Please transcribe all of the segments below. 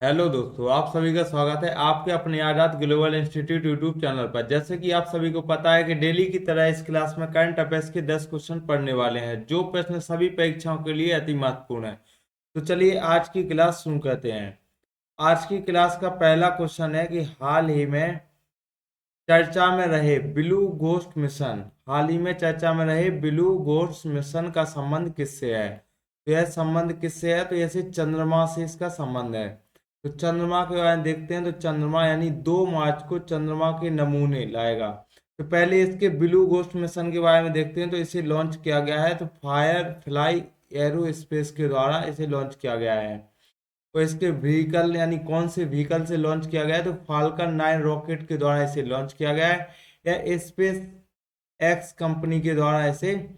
Hello दोस्तों, आप सभी का स्वागत है आपके अपने आजाद ग्लोबल इंस्टीट्यूट यूट्यूब चैनल पर। जैसे कि आप सभी को पता है कि डेली की तरह इस क्लास में करंट अफेयर्स के 10 क्वेश्चन पढ़ने वाले हैं, जो प्रश्न सभी परीक्षाओं के लिए अति महत्वपूर्ण है। तो चलिए आज की क्लास शुरू करते हैं। आज की क्लास का पहला क्वेश्चन है कि हाल ही में चर्चा में रहे ब्लू घोस्ट मिशन, हाल ही में चर्चा में रहे ब्लू घोस्ट मिशन का संबंध किससे है? तो यह संबंध किससे है? तो ऐसे चंद्रमा से इसका संबंध है। तो चंद्रमा के बारे में देखते हैं। तो चंद्रमा यानी 2 मार्च को चंद्रमा के नमूने लाएगा। तो पहले इसके ब्लू घोस्ट मिशन के बारे में देखते हैं। तो इसे लॉन्च किया गया है, तो फायर फ्लाई एरोस्पेस के द्वारा इसे लॉन्च किया गया है। तो इसके व्हीकल यानी कौन से व्हीकल से लॉन्च किया गया है? तो फाल्कन 9 रॉकेट के द्वारा इसे लॉन्च किया गया है, या स्पेस एक्स कंपनी के द्वारा इसे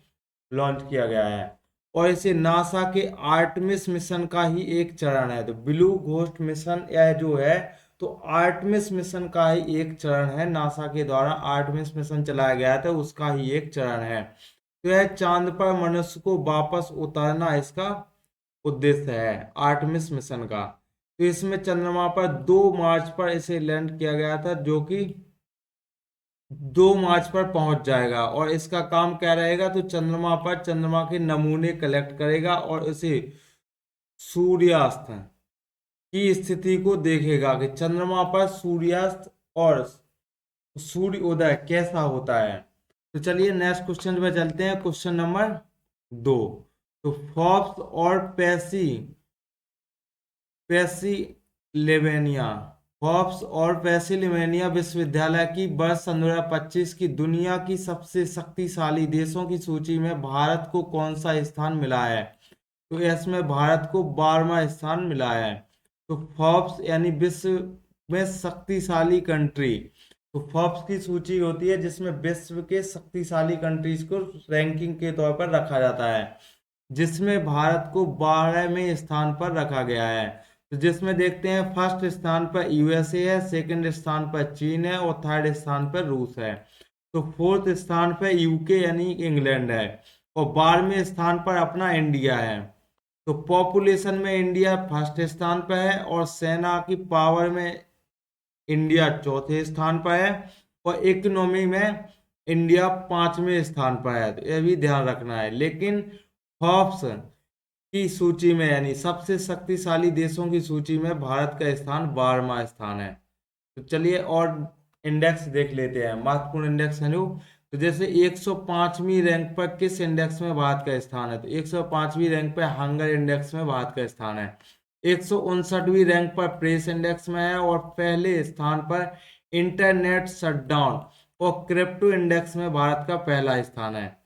लॉन्च किया गया है। और इसे नासा के आर्टमिस मिशन का ही एक चरण है। तो ब्लू घोस्ट मिशन यह जो है, तो आर्टमिस मिशन का ही एक चरण है। नासा के द्वारा आर्टमिस मिशन चलाया गया था, उसका ही एक चरण है। तो यह चांद पर मनुष्य को वापस उतारना इसका उद्देश्य है आर्टमिस मिशन का। तो इसमें चंद्रमा पर 2 मार्च पर इसे लैंड किया गया था, जो कि 2 मार्च पर पहुंच जाएगा। और इसका काम क्या रहेगा? तो चंद्रमा पर चंद्रमा के नमूने कलेक्ट करेगा और इसे सूर्यास्त की स्थिति को देखेगा कि चंद्रमा पर सूर्यास्त और सूर्य उदय कैसा होता है। तो चलिए नेक्स्ट क्वेश्चन पे चलते हैं। Question number 2। तो फॉब्स और पेंसिल्वेनिया हॉब्स और पेंसिल्वेनिया विश्वविद्यालय की वर्ष 2025 की दुनिया की सबसे शक्तिशाली देशों की सूची में भारत को कौन सा स्थान मिला है? तो इसमें भारत को 12वां स्थान मिला है। तो फोर्ब्स यानी विश्व में शक्तिशाली कंट्री, तो फोर्ब्स की सूची होती है जिसमें विश्व के शक्तिशाली कंट्रीज को रैंकिंग के तौर पर रखा जाता है, जिसमें भारत को 12वें स्थान पर रखा गया है। तो जिसमें देखते हैं फर्स्ट स्थान पर यूएसए है, सेकंड स्थान पर चीन है और थर्ड स्थान पर रूस है। तो फोर्थ स्थान पर यूके यानी इंग्लैंड है और 12वें स्थान पर अपना इंडिया है। तो पॉपुलेशन में इंडिया फर्स्ट स्थान पर है और सेना की पावर में इंडिया चौथे स्थान पर है और इकोनॉमी में इंडिया 5वें स्थान पर है। तो यह भी ध्यान रखना है। लेकिन फोर्ब्स की सूची में यानी सबसे शक्तिशाली देशों की सूची में भारत का स्थान 12वां स्थान है। तो चलिए और इंडेक्स देख लेते हैं, महत्वपूर्ण इंडेक्स है जो। तो जैसे 105वीं रैंक पर किस इंडेक्स में भारत का स्थान है? तो 105वीं रैंक पर हंगर इंडेक्स में भारत का स्थान है। 159वीं रैंक पर प्रेस इंडेक्स में है और पहले स्थान पर इंटरनेट शटडाउन और क्रिप्टो इंडेक्स में भारत का पहला स्थान है।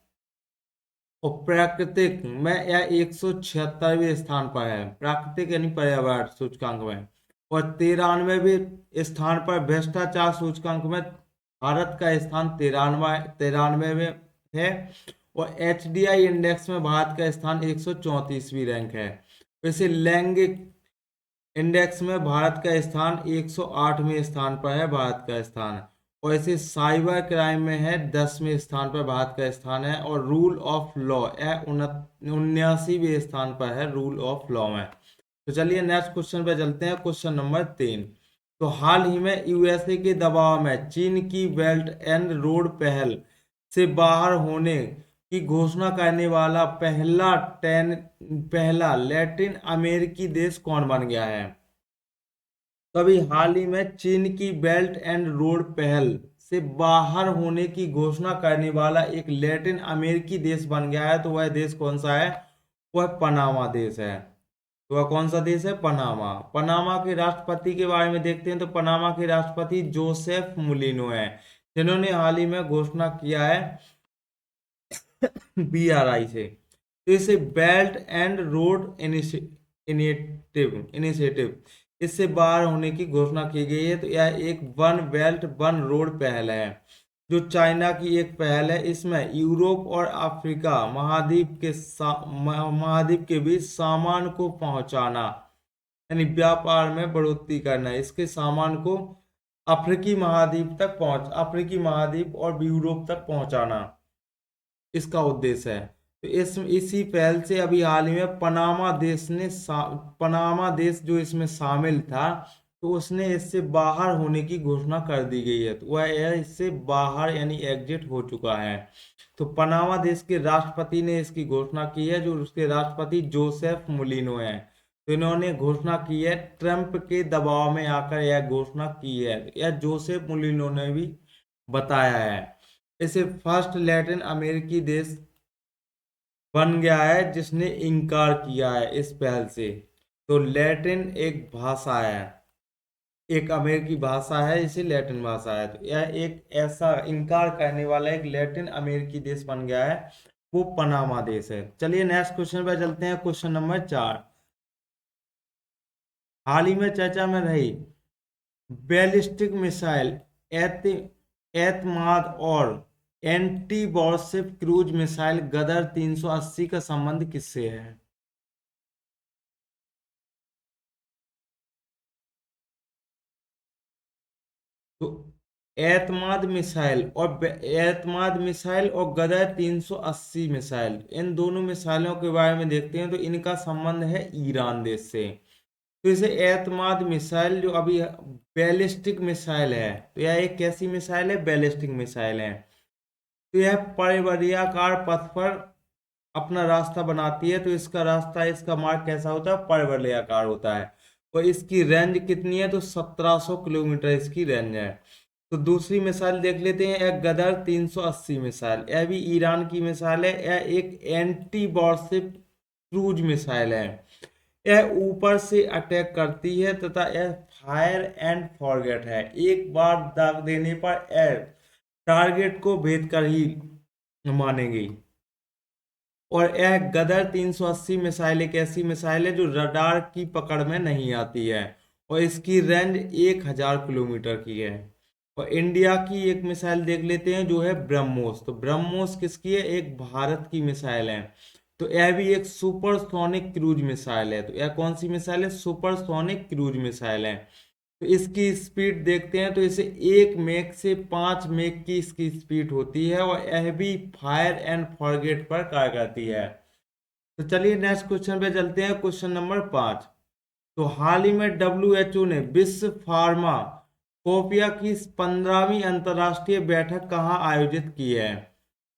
और प्राकृतिक में यह 176वें स्थान पर है, प्राकृतिक यानी पर्यावरण सूचकांक में। और 93वें स्थान पर भ्रष्टाचार सूचकांक में भारत का स्थान 93 में है। और एचडीआई इंडेक्स में भारत का स्थान 134वीं रैंक है। वैसे लैंगिक इंडेक्स में भारत का स्थान 108वें स्थान पर है, भारत का स्थान। और ऐसे साइबर क्राइम में है 10वें स्थान पर भारत का स्थान है। और रूल ऑफ लॉ यह 79वें स्थान पर है, रूल ऑफ लॉ में। तो चलिए नेक्स्ट क्वेश्चन पे चलते हैं। Question number 3। तो हाल ही में यूएसए के दबाव में चीन की बेल्ट एंड रोड पहल से बाहर होने की घोषणा करने वाला पहला लैटिन अमेरिकी देश कौन बन गया है? तो अभी हाल ही में चीन की बेल्ट एंड रोड पहल से बाहर होने की घोषणा करने वाला एक लैटिन अमेरिकी देश बन गया है। तो वह देश कौन सा है? वह पनामा देश है। तो वह कौन सा देश है? पनामा। पनामा के राष्ट्रपति के बारे में देखते हैं। तो पनामा के राष्ट्रपति जोसेफ मुलिनो है, जिन्होंने हाल ही में घोषणा किया है बीआरआई से। तो इसे बेल्ट एंड रोड इनिशिएटिव इससे बाहर होने की घोषणा की गई है। तो यह एक वन बेल्ट वन रोड पहल है, जो चाइना की एक पहल है। इसमें यूरोप और अफ्रीका महाद्वीप के बीच सामान को पहुंचाना यानी व्यापार में बढ़ोतरी करना है। इसके सामान को अफ्रीकी महाद्वीप और यूरोप तक पहुंचाना इसका उद्देश्य है। तो इसी पहल से अभी हाल ही में पनामा देश जो इसमें शामिल था, तो उसने इससे बाहर होने की घोषणा कर दी गई है, तो वह इससे बाहर यानी एग्जिट हो चुका है। तो पनामा देश के राष्ट्रपति ने इसकी घोषणा की है, जो उसके राष्ट्रपति जोसेफ मुलिनो है। तो इन्होंने घोषणा की है, ट्रंप के दबाव में आकर यह घोषणा की है, यह जोसेफ मुलिनो ने भी बताया है। इसे फर्स्ट लैटिन अमेरिकी देश बन गया है जिसने इनकार किया है इस पहल से। तो लैटिन एक भाषा है, एक अमेरिकी भाषा है, इसे लैटिन भाषा है, तो यह एक ऐसा इनकार करने वाला एक लैटिन अमेरिकी देश बन गया है, वो पनामा देश है। चलिए नेक्स्ट क्वेश्चन पे चलते हैं, क्वेश्चन नंबर 4। हाल ही में चर्चा में रही बैलिस्टिक मिसाइल एत एतमाद और एंटी वॉरशिप क्रूज मिसाइल गदर 380 का संबंध किससे है? तो एतमाद मिसाइल और गदर 380 मिसाइल, इन दोनों मिसाइलों के बारे में देखते हैं, तो इनका संबंध है ईरान देश से। तो इसे एतमाद मिसाइल जो अभी बैलिस्टिक मिसाइल है, तो यह एक कैसी मिसाइल है? बैलिस्टिक मिसाइल है। तो यह परिवर्तनाकार पथ पर अपना रास्ता बनाती है, तो इसका रास्ता, इसका मार्ग कैसा होता है? परिवर्तनाकार होता है। और इसकी रेंज कितनी है? तो 1700 किलोमीटर इसकी रेंज है। तो दूसरी मिसाइल देख लेते हैं, एक गदर 380 मिसाइल, यह भी ईरान की मिसाइल है। यह एक एंटी वॉरशिप क्रूज मिसाइल है। यह ऊपर से अटैक करती है तथा यह फायर एंड फॉरगेट है, एक बार दाग देने पर यह टारगेट को भेद कर ही मानेगी। और यह गदर 380 मिसाइल एक ऐसी मिसाइल है जो रडार की पकड़ में नहीं आती है, और इसकी रेंज 1000 किलोमीटर की है। और इंडिया की एक मिसाइल देख लेते हैं जो है ब्रह्मोस। तो ब्रह्मोस किसकी है? एक भारत की मिसाइल है। तो यह भी एक सुपरसोनिक क्रूज मिसाइल है। तो यह कौन सी मिसाइल है? सुपरसोनिक क्रूज मिसाइल है। तो इसकी स्पीड देखते हैं, तो इसे 1 मैक से 5 मैक की इसकी स्पीड होती है, और यह भी फायर एंड फॉरगेट पर कार्य करती है। तो चलिए नेक्स्ट क्वेश्चन पे चलते हैं, क्वेश्चन नंबर 5। तो हाल ही में डब्ल्यूएचओ ने विश्व फार्मा कोपिया की 15वीं अंतर्राष्ट्रीय बैठक कहाँ आयोजित की है?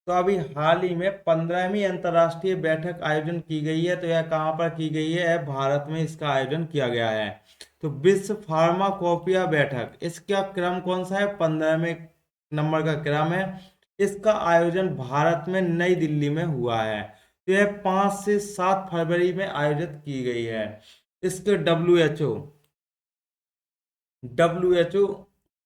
तो अभी हाल ही में 15वीं अंतर्राष्ट्रीय बैठक आयोजन की गई है, तो यह कहाँ पर की गई है? यह भारत में इसका आयोजन किया गया है। तो विश्व फार्माकोपिया बैठक, इसका क्रम कौन सा है? 15वें नंबर का क्रम है। इसका आयोजन भारत में नई दिल्ली में हुआ है। तो यह 5 से 7 फरवरी में आयोजित की गई है। इसके डब्ल्यूएचओ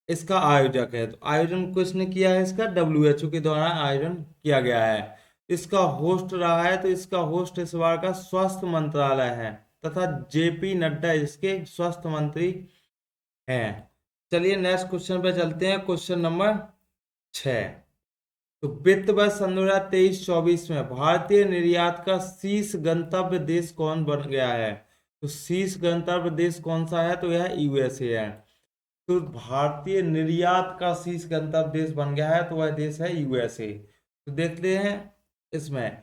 इसका आयोजक है। तो आयोजन किसने किया है? इसका डब्ल्यूएचओ के द्वारा आयोजन किया गया है। इसका होस्ट रहा है, तो इसका होस्ट इस बार का स्वास्थ्य मंत्रालय है, तथा जेपी नड्डा इसके स्वास्थ्य मंत्री हैं। चलिए नेक्स्ट क्वेश्चन पे चलते हैं, क्वेश्चन नंबर 6। तो वित्त वर्ष 2023-24 में भारतीय निर्यात का शीर्ष गंतव्य देश कौन बन गया है? तो शीर्ष गंतव्य देश कौन सा है? तो यह यूएसए है। तो भारतीय निर्यात का शीर्ष गंतव्य देश बन गया है, तो वह देश है यूएसए। तो देखते हैं इसमें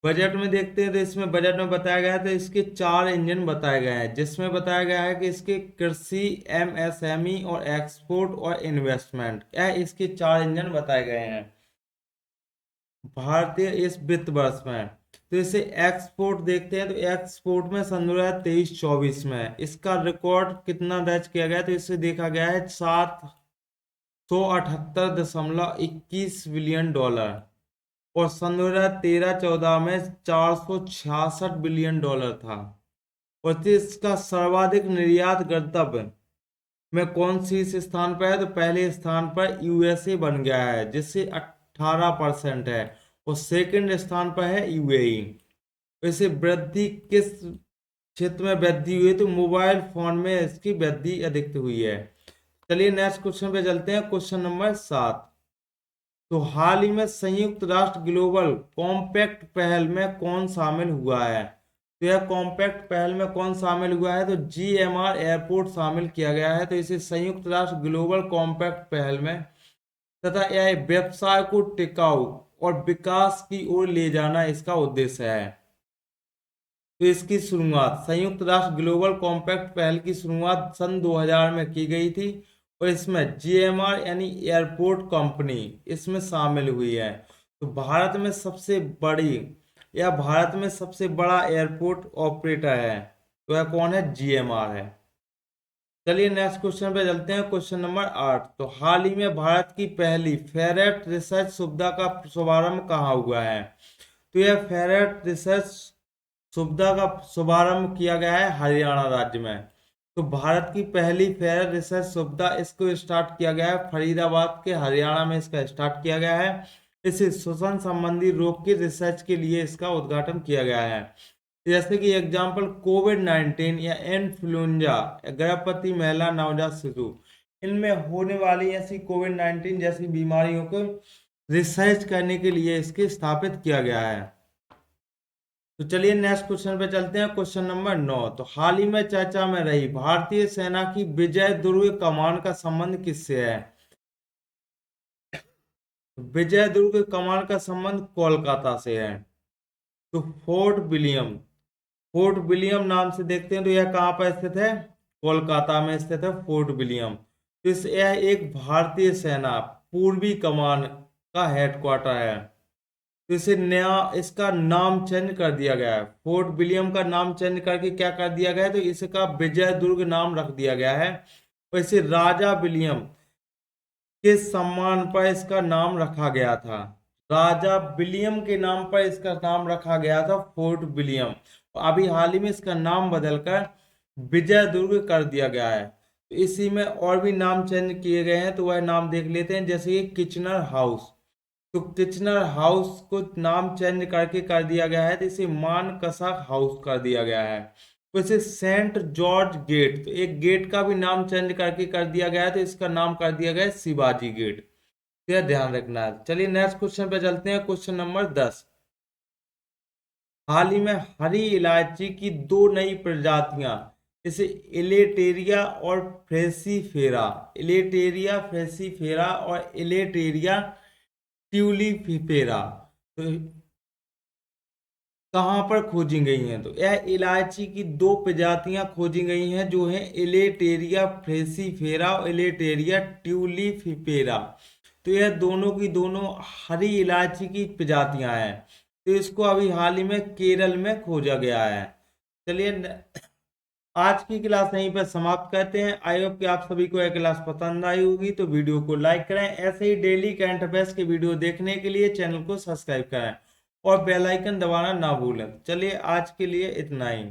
बजट में, देखते हैं तो इसमें बजट में बताया गया है, तो इसके 4 इंजन बताए गए हैं, जिसमें बताया गया है कि इसके कृषि, एमएसएमई और एक्सपोर्ट और इन्वेस्टमेंट, यह इसके 4 इंजन बताए गए हैं भारतीय इस वित्त वर्ष में। तो इसे एक्सपोर्ट देखते हैं, तो एक्सपोर्ट में सन 2023-24 में इसका रिकॉर्ड कितना दर्ज किया गया है? तो इसे देखा गया है 778.21 बिलियन डॉलर, और सन 2013-14 में 466 बिलियन डॉलर था। और इसका सर्वाधिक निर्यात गंतव्य में कौन शीर्ष स्थान पर है? तो पहले स्थान पर यूएसए बन गया है, जिससे 18% है, और सेकंड स्थान पर है यूएई। वैसे वृद्धि किस क्षेत्र में वृद्धि हुई? तो मोबाइल फोन में इसकी वृद्धि अधिक हुई है। चलिए नेक्स्ट क्वेश्चन पे चलते हैं, क्वेश्चन नंबर 7। तो हाल ही में संयुक्त राष्ट्र ग्लोबल कॉम्पैक्ट पहल में कौन शामिल हुआ है? तो यह कॉम्पैक्ट पहल में कौन शामिल हुआ है? तो जीएमआर एयरपोर्ट शामिल किया गया है। तो इसे संयुक्त राष्ट्र ग्लोबल कॉम्पैक्ट पहल में तथा यह व्यवसाय को टिकाऊ और विकास की ओर ले जाना इसका उद्देश्य है। तो इसकी शुरुआत संयुक्त राष्ट्र ग्लोबल कॉम्पैक्ट पहल की शुरुआत सन 2000 में की गई थी और इसमें जीएमआर यानी एयरपोर्ट कंपनी इसमें शामिल हुई है। तो भारत में सबसे बड़ी या भारत में सबसे बड़ा एयरपोर्ट ऑपरेटर है तो यह कौन है? जीएमआर है। चलिए नेक्स्ट क्वेश्चन पे चलते हैं। Question number 8। तो हाल ही में भारत की पहली फेरेट रिसर्च सुविधा का शुभारंभ कहाँ हुआ है? तो यह फेरेट रिसर्च सुविधा का शुभारंभ किया गया है हरियाणा राज्य में। तो भारत की पहली फेरेट रिसर्च सुविधा इसको स्टार्ट किया गया है फरीदाबाद के हरियाणा में इसका स्टार्ट किया गया है। इसे श्वसन संबंधी रोग की रिसर्च के लिए इसका उद्घाटन किया गया है। जैसे कि एग्जाम्पल कोविड-19 या इन्फ्लुएंजा, गर्भवती महिला, नवजात शिशु, इनमें होने वाली ऐसी कोविड-19 जैसी बीमारियों को रिसर्च करने के लिए इसके स्थापित किया गया है। तो चलिए नेक्स्ट क्वेश्चन पे चलते हैं। Question number 9। तो हाल ही में चर्चा में रही भारतीय सेना की विजय दुर्ग कमान का संबंध किससे है? विजय दुर्ग कमान का संबंध कोलकाता से है। तो फोर्ट विलियम नाम से देखते हैं तो यह कहाँ पर स्थित है? कोलकाता में स्थित है फोर्ट विलियम। तो यह एक भारतीय सेना पूर्वी कमान का हेडक्वार्टर है। तो इसे नया इसका नाम चेंज कर दिया गया है। फोर्ट विलियम का नाम चेंज करके क्या कर दिया गया है? तो इसका विजय दुर्ग नाम रख दिया गया है। और इसे राजा विलियम के सम्मान पर इसका नाम रखा गया था। राजा विलियम के नाम पर इसका नाम रखा गया था फोर्ट विलियम। अभी हाल ही में इसका नाम बदलकर विजय दुर्ग कर दिया गया है। तो इसी में और भी नाम चेंज किए गए हैं तो वह नाम देख लेते हैं। जैसे ये किचनर हाउस, तो किचनर हाउस को नाम चेंज करके कर दिया गया है तो इसे मानकसा हाउस कर दिया गया है। वैसे सेंट जॉर्ज गेट, तो एक गेट का भी नाम चेंज करके कर दिया गया है तो इसका नाम कर दिया गया है शिवाजी गेट। तो यह ध्यान रखना है। चलिए नेक्स्ट क्वेश्चन पे चलते हैं। Question number 10। हाल ही में हरी इलायची की दो नई प्रजातियां, जैसे इलेटेरिया और फ्रेसीफेरा, और इलेटेरिया ट्यूलिपिफेरा, तो कहाँ पर खोजी गई हैं? तो यह इलायची की दो प्रजातियां खोजी गई हैं जो है इलेटेरिया फ्रेसीफेरा और इलेटेरिया ट्यूलिपिफेरा। तो यह दोनों की दोनों हरी इलायची की प्रजातियां हैं। तो इसको अभी हाल ही में केरल में खोजा गया है। चलिए आज की क्लास यहीं पर समाप्त करते हैं। आई होप कि आप सभी को यह क्लास पसंद आई होगी। तो वीडियो को लाइक करें। ऐसे ही डेली करंट अफेयर्स के वीडियो देखने के लिए चैनल को सब्सक्राइब करें और बेल आइकन दबाना ना भूलें। चलिए आज के लिए इतना ही।